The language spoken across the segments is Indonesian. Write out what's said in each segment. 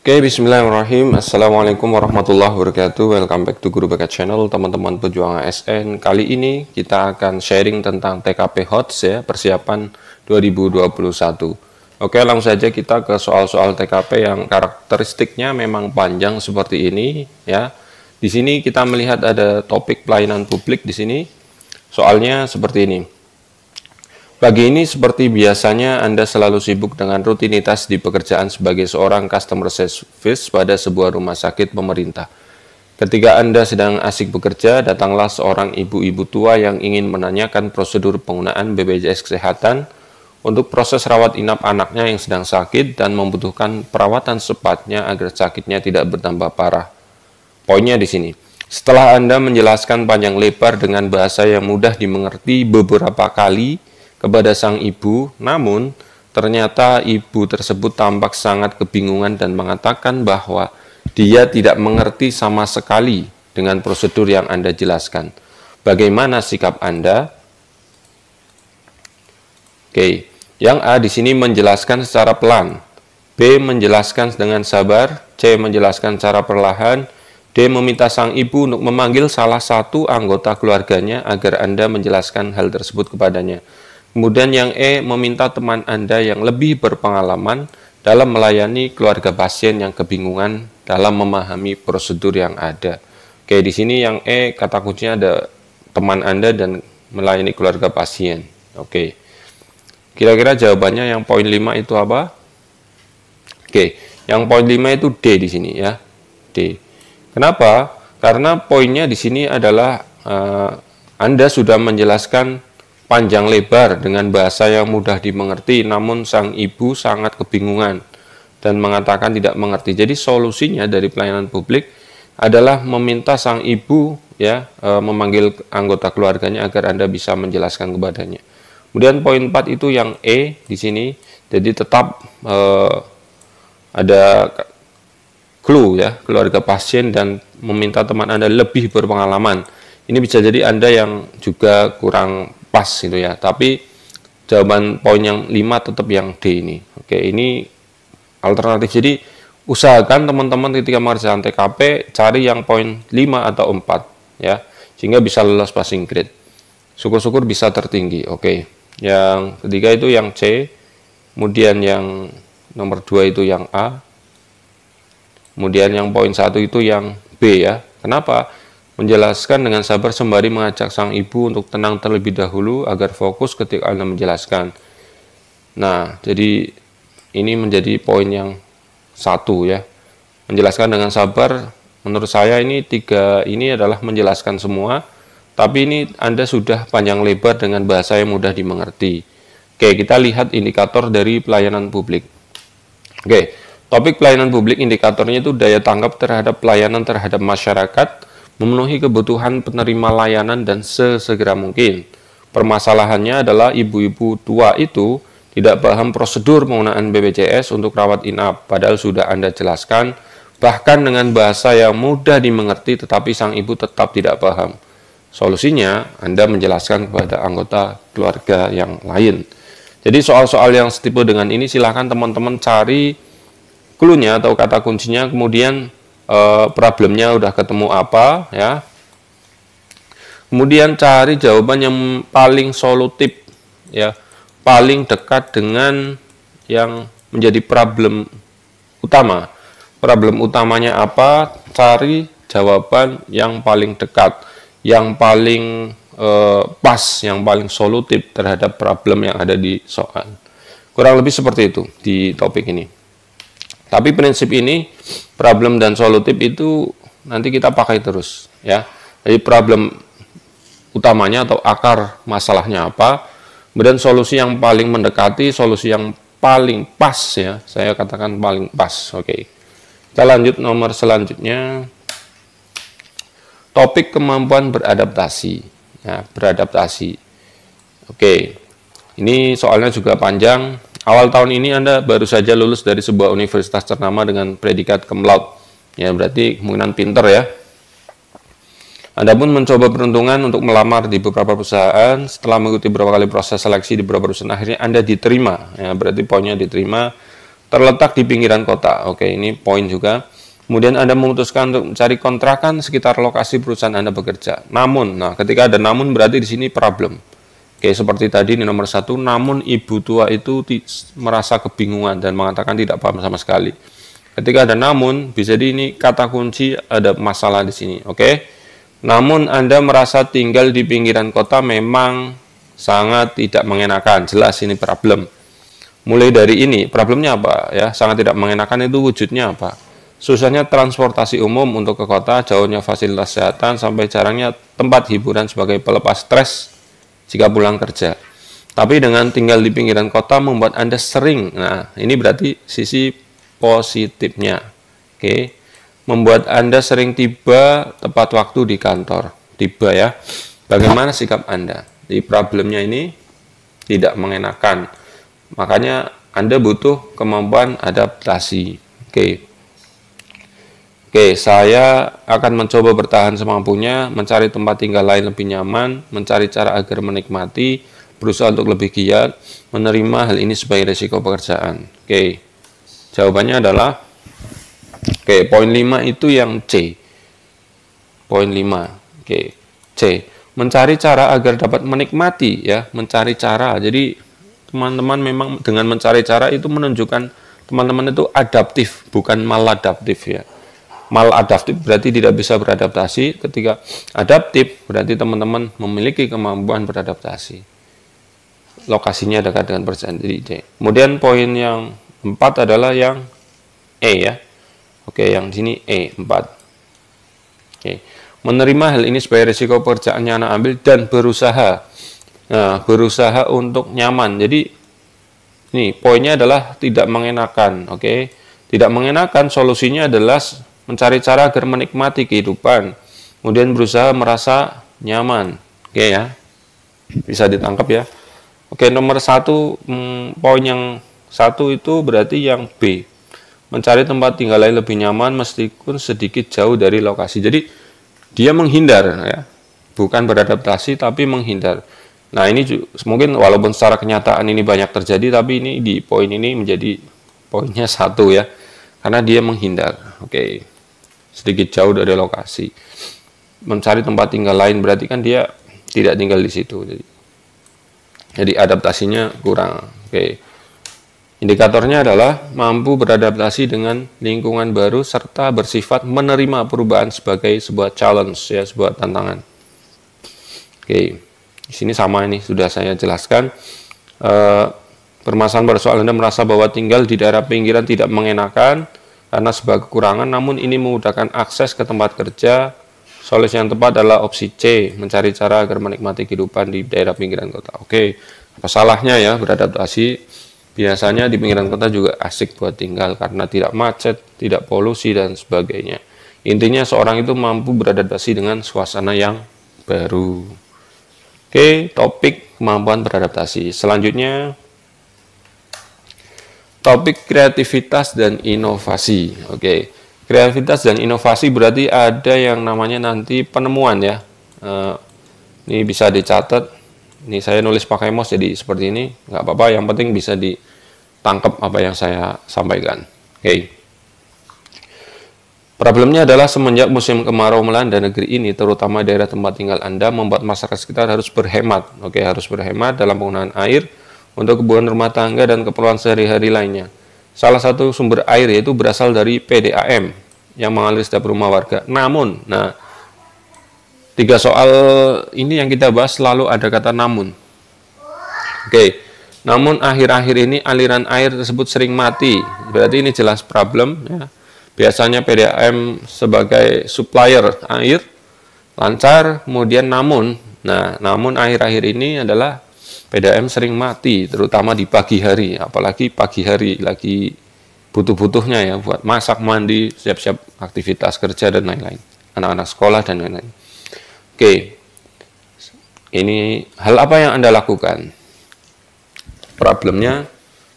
Oke, bismillahirrahmanirrahim. Assalamualaikum warahmatullahi wabarakatuh. Welcome back to Guru BK Channel, teman-teman pejuang ASN. Kali ini kita akan sharing tentang TKP HOTS ya, persiapan 2021. Oke, langsung saja kita ke soal-soal TKP yang karakteristiknya memang panjang seperti ini ya. Di sini kita melihat ada topik pelayanan publik di sini. Soalnya seperti ini. Pagi ini seperti biasanya Anda selalu sibuk dengan rutinitas di pekerjaan sebagai seorang customer service pada sebuah rumah sakit pemerintah. Ketika Anda sedang asik bekerja, datanglah seorang ibu-ibu tua yang ingin menanyakan prosedur penggunaan BPJS Kesehatan untuk proses rawat inap anaknya yang sedang sakit dan membutuhkan perawatan secepatnya agar sakitnya tidak bertambah parah. Poinnya di sini. Setelah Anda menjelaskan panjang lebar dengan bahasa yang mudah dimengerti beberapa kali kepada sang ibu, namun ternyata ibu tersebut tampak sangat kebingungan dan mengatakan bahwa dia tidak mengerti sama sekali dengan prosedur yang Anda jelaskan. Bagaimana sikap Anda? Oke, yang A di sini menjelaskan secara pelan, B menjelaskan dengan sabar, C menjelaskan secara perlahan, D meminta sang ibu untuk memanggil salah satu anggota keluarganya agar Anda menjelaskan hal tersebut kepadanya. Kemudian yang E meminta teman Anda yang lebih berpengalaman dalam melayani keluarga pasien yang kebingungan dalam memahami prosedur yang ada. Oke, di sini yang E kata kuncinya ada teman Anda dan melayani keluarga pasien. Oke. Kira-kira jawabannya yang poin 5 itu apa? Oke, yang poin 5 itu D di sini ya. D. Kenapa? Karena poinnya di sini adalah Anda sudah menjelaskan panjang lebar dengan bahasa yang mudah dimengerti, namun sang ibu sangat kebingungan dan mengatakan tidak mengerti. Jadi solusinya dari pelayanan publik adalah meminta sang ibu ya memanggil anggota keluarganya agar Anda bisa menjelaskan kepadanya. Kemudian poin 4 itu yang E di sini. Jadi tetap ada clue ya, keluarga pasien dan meminta teman Anda lebih berpengalaman. Ini bisa jadi Anda yang juga kurang pas gitu ya, tapi jawaban poin yang 5 tetap yang D ini. Oke, ini alternatif. Jadi usahakan teman-teman ketika mengerjakan TKP cari yang poin 5 atau 4 ya, sehingga bisa lolos passing grade. Syukur-syukur bisa tertinggi. Oke, yang ketiga itu yang C, kemudian yang nomor 2 itu yang A, kemudian yang poin 1 itu yang B ya. Kenapa? Menjelaskan dengan sabar sembari mengajak sang ibu untuk tenang terlebih dahulu agar fokus ketika Anda menjelaskan. Nah, jadi ini menjadi poin yang 1 ya. Menjelaskan dengan sabar, menurut saya ini 3 ini adalah menjelaskan semua, tapi ini Anda sudah panjang lebar dengan bahasa yang mudah dimengerti. Oke, kita lihat indikator dari pelayanan publik. Oke, topik pelayanan publik indikatornya itu daya tanggap terhadap pelayanan terhadap masyarakat, memenuhi kebutuhan penerima layanan dan sesegera mungkin. Permasalahannya adalah ibu-ibu tua itu tidak paham prosedur penggunaan BPJS untuk rawat inap, padahal sudah Anda jelaskan, bahkan dengan bahasa yang mudah dimengerti, tetapi sang ibu tetap tidak paham. Solusinya, Anda menjelaskan kepada anggota keluarga yang lain. Jadi soal-soal yang setipe dengan ini silahkan teman-teman cari clue-nya atau kata kuncinya, kemudian problemnya udah ketemu apa ya, kemudian cari jawaban yang paling solutif ya, paling dekat dengan yang menjadi problem utama. Problem utamanya apa? Cari jawaban yang paling dekat, yang paling pas, yang paling solutif terhadap problem yang ada di soal. Kurang lebih seperti itu di topik ini. Tapi prinsip ini, problem dan solutif itu nanti kita pakai terus ya. Jadi problem utamanya atau akar masalahnya apa, kemudian solusi yang paling mendekati, solusi yang paling pas ya, saya katakan paling pas. Oke. Kita lanjut nomor selanjutnya. Topik kemampuan beradaptasi. Ya, beradaptasi. Oke. Ini soalnya juga panjang. Awal tahun ini Anda baru saja lulus dari sebuah universitas ternama dengan predikat cum laude. Ya, berarti kemungkinan pinter ya. Anda pun mencoba peruntungan untuk melamar di beberapa perusahaan. Setelah mengikuti beberapa kali proses seleksi di beberapa perusahaan, akhirnya Anda diterima. Ya, berarti poinnya diterima. terletak di pinggiran kota. Oke, ini poin juga. Kemudian Anda memutuskan untuk mencari kontrakan sekitar lokasi perusahaan Anda bekerja. Namun, nah ketika ada namun berarti di sini problem. Oke, seperti tadi ini nomor 1, namun ibu tua itu merasa kebingungan dan mengatakan tidak paham sama sekali. Ketika ada namun, bisa di ini kata kunci ada masalah di sini. Oke, namun Anda merasa tinggal di pinggiran kota memang sangat tidak mengenakan. Jelas ini problem. Mulai dari ini, problemnya apa ya? Sangat tidak mengenakan itu wujudnya apa? Susahnya transportasi umum untuk ke kota, jauhnya fasilitas kesehatan, sampai jarangnya tempat hiburan sebagai pelepas stres jika pulang kerja. Tapi dengan tinggal di pinggiran kota membuat Anda sering, nah ini berarti sisi positifnya. Oke, membuat Anda sering tiba tepat waktu di kantor. Tiba ya. Bagaimana sikap Anda? Di problemnya ini tidak mengenakan. Makanya Anda butuh kemampuan adaptasi. Oke, saya akan mencoba bertahan semampunya, mencari tempat tinggal lain lebih nyaman, mencari cara agar menikmati, berusaha untuk lebih giat, menerima hal ini sebagai risiko pekerjaan. Oke, jawabannya adalah, poin 5 itu yang C. Poin 5, C. Mencari cara agar dapat menikmati, ya, mencari cara. Jadi, teman-teman memang dengan mencari cara itu menunjukkan teman-teman itu adaptif, bukan maladaptif, ya. Maladaptif berarti tidak bisa beradaptasi. Ketika adaptif berarti teman-teman memiliki kemampuan beradaptasi. Lokasinya dekat dengan pekerjaan. Jadi C. Kemudian poin yang 4 adalah yang E ya. Oke, yang sini E 4. Oke. Menerima hal ini sebagai risiko pekerjaannya anak ambil dan berusaha. Nah, berusaha untuk nyaman. Jadi ini poinnya adalah tidak mengenakan. Oke. Tidak mengenakan, solusinya adalah mencari cara agar menikmati kehidupan, kemudian berusaha merasa nyaman. Oke ya, bisa ditangkap ya. Oke, nomor 1, poin yang 1 itu berarti yang B, mencari tempat tinggal lain lebih nyaman meskipun sedikit jauh dari lokasi. Jadi dia menghindar ya, bukan beradaptasi tapi menghindar. Nah ini mungkin walaupun secara kenyataan ini banyak terjadi, tapi ini di poin ini menjadi poinnya 1 ya, karena dia menghindar. Oke, sedikit jauh dari lokasi. Mencari tempat tinggal lain berarti kan dia tidak tinggal di situ. Jadi adaptasinya kurang. Oke. Indikatornya adalah mampu beradaptasi dengan lingkungan baru serta bersifat menerima perubahan sebagai sebuah challenge ya, sebuah tantangan. Oke. Di sini sama ini sudah saya jelaskan. Permasalahan persoalan Anda merasa bahwa tinggal di daerah pinggiran tidak mengenakan karena sebuah kekurangan, namun ini memudahkan akses ke tempat kerja. Solusi yang tepat adalah opsi C, mencari cara agar menikmati kehidupan di daerah pinggiran kota. Oke, apa salahnya ya beradaptasi? Biasanya di pinggiran kota juga asik buat tinggal karena tidak macet, tidak polusi, dan sebagainya. Intinya seorang itu mampu beradaptasi dengan suasana yang baru. Oke, topik kemampuan beradaptasi. Selanjutnya, topik kreativitas dan inovasi. Oke, kreativitas dan inovasi berarti ada yang namanya nanti penemuan ya. Ini bisa dicatat. Ini saya nulis pakai mouse jadi seperti ini, nggak apa-apa. Yang penting bisa ditangkap apa yang saya sampaikan. Oke. Problemnya adalah semenjak musim kemarau melanda negeri ini, terutama daerah tempat tinggal Anda, membuat masyarakat sekitar harus berhemat. Oke, harus berhemat dalam penggunaan air untuk kebutuhan rumah tangga dan keperluan sehari-hari lainnya. Salah satu sumber air yaitu berasal dari PDAM yang mengalir setiap rumah warga. Namun, nah 3 soal ini yang kita bahas selalu ada kata namun. Oke, namun akhir-akhir ini aliran air tersebut sering mati. Berarti ini jelas problem ya. Biasanya PDAM sebagai supplier air lancar, kemudian namun akhir-akhir ini adalah PDAM sering mati, terutama di pagi hari, apalagi pagi hari lagi butuh-butuhnya ya buat masak, mandi, siap-siap aktivitas kerja dan lain-lain, anak-anak sekolah dan lain-lain. Oke, ini hal apa yang Anda lakukan? Problemnya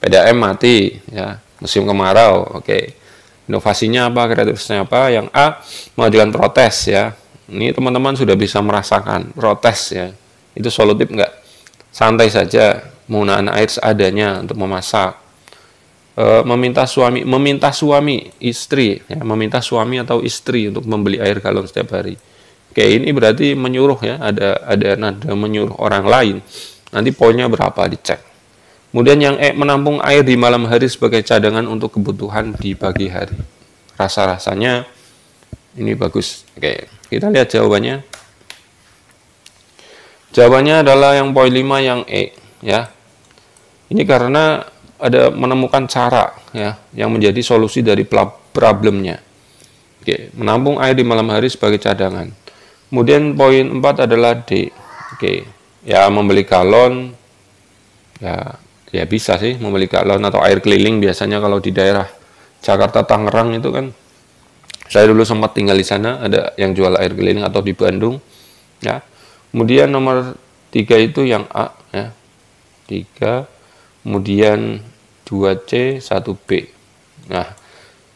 PDAM mati, ya musim kemarau. Oke, inovasinya apa? Kreativitasnya apa? Yang A, mengajukan protes ya. Ini teman-teman sudah bisa merasakan protes ya. Itu solutif enggak? Santai saja, menggunakan air seadanya untuk memasak. meminta suami istri, ya, meminta suami atau istri untuk membeli air galon setiap hari. Oke, ini berarti menyuruh ya, ada nada menyuruh orang lain. Nanti poinnya berapa dicek. Kemudian yang menampung air di malam hari sebagai cadangan untuk kebutuhan di pagi hari. Rasa-rasanya ini bagus. Oke, kita lihat jawabannya. Jawabannya adalah yang poin 5 yang E, ya. Ini karena ada menemukan cara ya yang menjadi solusi dari problemnya. Oke, menampung air di malam hari sebagai cadangan. Kemudian poin 4 adalah D. Oke, ya membeli galon ya bisa sih membeli galon atau air keliling biasanya kalau di daerah Jakarta Tangerang itu kan. Saya dulu sempat tinggal di sana, ada yang jual air keliling atau di Bandung ya. Kemudian nomor 3 itu yang A ya. 3, kemudian 2C, 1B. Nah,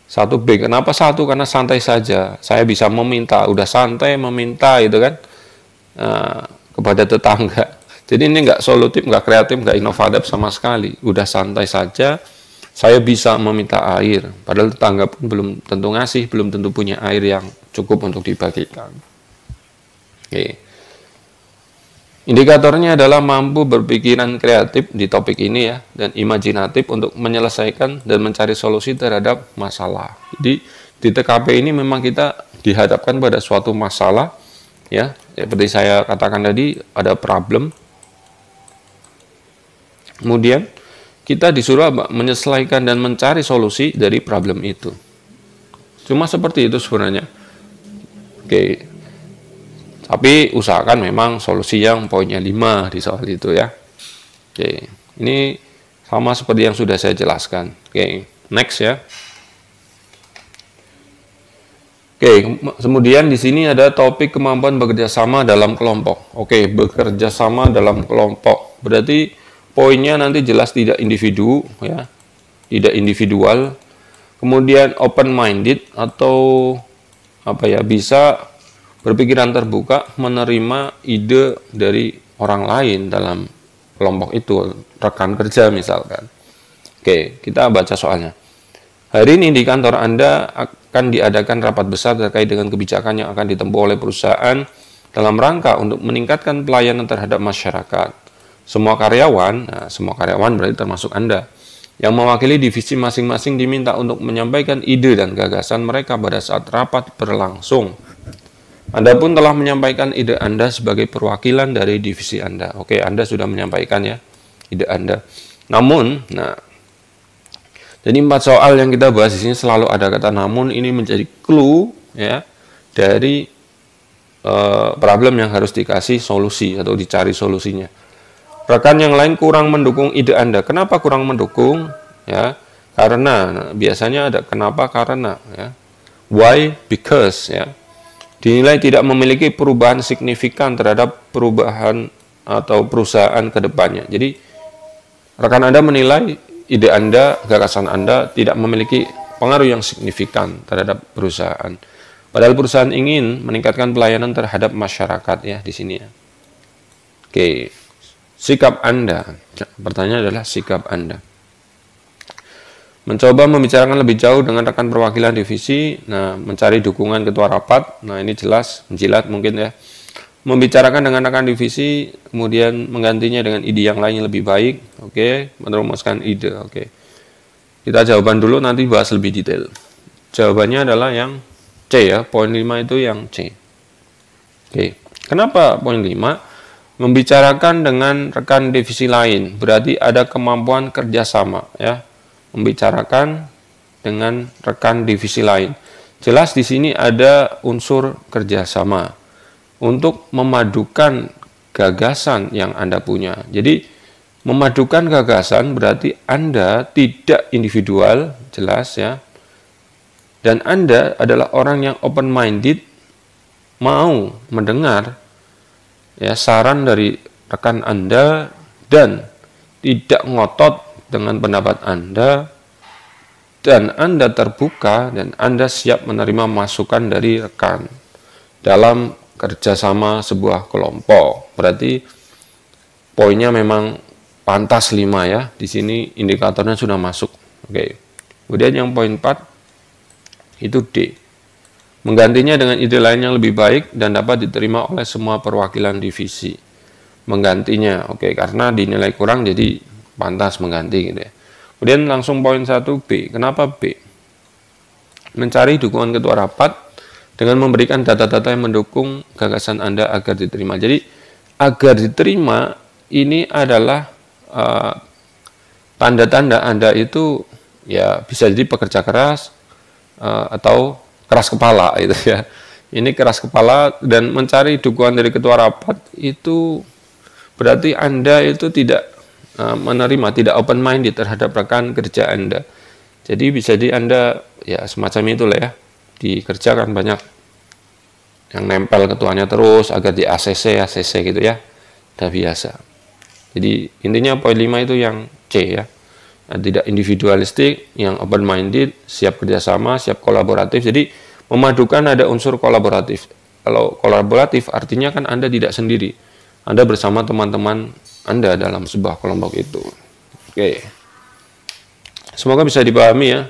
1B kenapa 1? Karena santai saja. Saya bisa meminta, udah santai meminta itu kan kepada tetangga. Jadi ini nggak solutif, nggak kreatif, nggak inovatif sama sekali. Udah santai saja, saya bisa meminta air. Padahal tetangga pun belum tentu ngasih, belum tentu punya air yang cukup untuk dibagikan. Oke. Indikatornya adalah mampu berpikiran kreatif di topik ini ya, dan imajinatif untuk menyelesaikan dan mencari solusi terhadap masalah. Jadi di TKP ini memang kita dihadapkan pada suatu masalah ya, seperti saya katakan tadi ada problem. Kemudian kita disuruh menyelesaikan dan mencari solusi dari problem itu. Cuma seperti itu sebenarnya. Oke. Tapi usahakan memang solusi yang poinnya 5 di soal itu ya. Oke, ini sama seperti yang sudah saya jelaskan. Oke, next ya. Oke, kemudian di sini ada topik kemampuan bekerja sama dalam kelompok. Oke, bekerja sama dalam kelompok. Berarti poinnya nanti jelas tidak individu ya. Tidak individual. Kemudian open minded atau bisa berpikiran terbuka, menerima ide dari orang lain dalam kelompok itu, rekan kerja misalkan. Oke, kita baca soalnya. Hari ini di kantor Anda akan diadakan rapat besar terkait dengan kebijakan yang akan ditempuh oleh perusahaan dalam rangka untuk meningkatkan pelayanan terhadap masyarakat. Semua karyawan berarti termasuk Anda, yang mewakili divisi masing-masing diminta untuk menyampaikan ide dan gagasan mereka pada saat rapat berlangsung. Anda pun telah menyampaikan ide Anda sebagai perwakilan dari divisi Anda. Oke, Anda sudah menyampaikan ya ide Anda. Namun, jadi 4 soal yang kita bahas di sini selalu ada kata namun. Ini menjadi clue ya dari problem yang harus dikasih solusi atau dicari solusinya. Rekan yang lain kurang mendukung ide Anda. Kenapa kurang mendukung? Ya, karena biasanya ada kenapa karena ya. Why? Because ya. Dinilai tidak memiliki perubahan signifikan terhadap perubahan atau perusahaan ke depannya. Jadi, rekan Anda menilai ide Anda, gagasan Anda tidak memiliki pengaruh yang signifikan terhadap perusahaan. Padahal perusahaan ingin meningkatkan pelayanan terhadap masyarakat ya di sini ya. Oke, sikap Anda. Pertanyaan adalah sikap Anda. Mencoba membicarakan lebih jauh dengan rekan perwakilan divisi, mencari dukungan ketua rapat, ini jelas, menjilat mungkin ya. Membicarakan dengan rekan divisi, kemudian menggantinya dengan ide yang lain yang lebih baik, oke, merumuskan ide, oke. Kita jawaban dulu, nanti bahas lebih detail. Jawabannya adalah yang C ya, poin 5 itu yang C. Oke, kenapa poin 5? Membicarakan dengan rekan divisi lain, berarti ada kemampuan kerjasama ya. Membicarakan dengan rekan divisi lain. Jelas di sini ada unsur kerjasama untuk memadukan gagasan yang Anda punya. Jadi memadukan gagasan berarti Anda tidak individual, jelas ya. Dan Anda adalah orang yang open minded, mau mendengar ya saran dari rekan Anda dan tidak ngotot dengan pendapat Anda, dan Anda terbuka dan Anda siap menerima masukan dari rekan dalam kerjasama sebuah kelompok. Berarti poinnya memang pantas 5 ya. Di sini indikatornya sudah masuk. Oke. Kemudian yang poin 4 itu D. Menggantinya dengan ide lain yang lebih baik dan dapat diterima oleh semua perwakilan divisi. Menggantinya, oke, karena dinilai kurang jadi pantas mengganti gitu ya. Kemudian langsung poin 1 B. Kenapa B? Mencari dukungan ketua rapat dengan memberikan data-data yang mendukung gagasan Anda agar diterima. Jadi agar diterima ini adalah tanda-tanda Anda itu ya bisa jadi pekerja keras atau keras kepala gitu ya. Ini keras kepala dan mencari dukungan dari ketua rapat itu berarti Anda itu tidak menerima, tidak open minded terhadap rekan kerja Anda. Jadi bisa jadi Anda ya semacam itulah ya, dikerjakan banyak yang nempel ketuanya terus agar di ACC gitu ya, udah biasa. Jadi intinya poin 5 itu yang C ya, tidak individualistik, yang open minded, siap kerjasama, siap kolaboratif. Jadi memadukan ada unsur kolaboratif. Kalau kolaboratif artinya kan Anda tidak sendiri, Anda bersama teman-teman Anda dalam sebuah kelompok itu. Oke. Semoga bisa dipahami ya.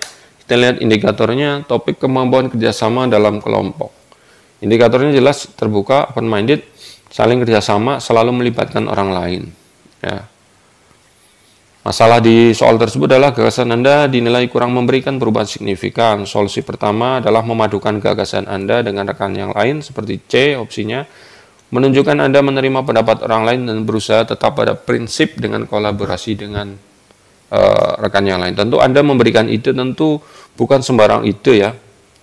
Kita lihat indikatornya, topik kemampuan kerjasama dalam kelompok. Indikatornya jelas terbuka, open-minded, saling kerjasama, selalu melibatkan orang lain. Ya. Masalah di soal tersebut adalah gagasan Anda dinilai kurang memberikan perubahan signifikan. Solusi pertama adalah memadukan gagasan Anda dengan rekan yang lain, seperti C opsinya. Menunjukkan Anda menerima pendapat orang lain dan berusaha tetap pada prinsip dengan kolaborasi dengan rekan yang lain. Tentu Anda memberikan ide tentu bukan sembarang ide ya,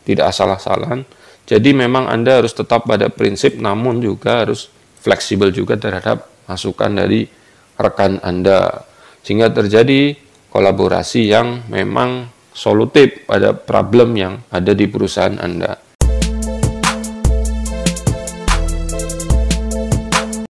tidak asal-asalan. Jadi memang Anda harus tetap pada prinsip, namun juga harus fleksibel juga terhadap masukan dari rekan Anda, sehingga terjadi kolaborasi yang memang solutif pada problem yang ada di perusahaan Anda.